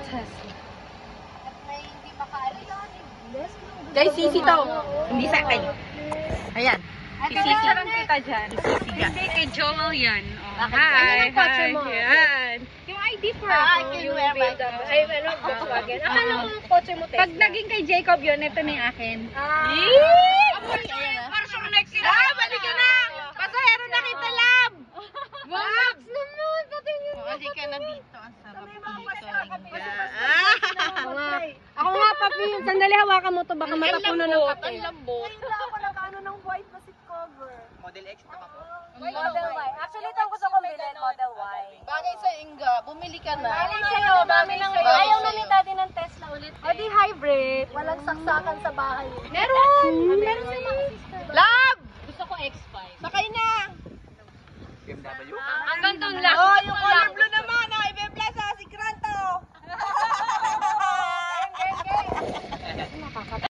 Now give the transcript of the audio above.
Tesla. At may hindi makaalis. Guys, sisi to. Hindi sa akin. Ayan. At Sisi. lang kita dyan. Hindi, kay Joel yan. Oh, Bakit? Ano yung kotse mo? Yan. Yung ID for ako, yung BMW. Ay, ano, Volkswagen. Akala ko yung kotse mo, Tesla. Pag naging kay Jacob yun, ito na yung akin. Parang siyang next sila. Balik ka na! Pasahero na kita, lab! Labs naman! Balik ka na dito. Ang sarap dito. Ako nga, papi. Sandali, hawakan mo to. Baka matapuno ng kape. Ang lambot. Wala ako nag-ano ng white na seat cover. Model X na ako. Model Y. Actually, ito ang gusto kong bilhin, Model Y. Bagay sa Inga, bumili ka na. Bagay sa'yo, bagay sa'yo. Ayaw na ni daddy ng Tesla ulit. O di hybrid. Walang saksakan sa bahay. Meron! Meron sa mga sister. Lab! Gusto ko X5. Sakay na! BMW? Hanggang doon lang. Oh, yung color blue naman. Oh, Ibe-bless si Granto.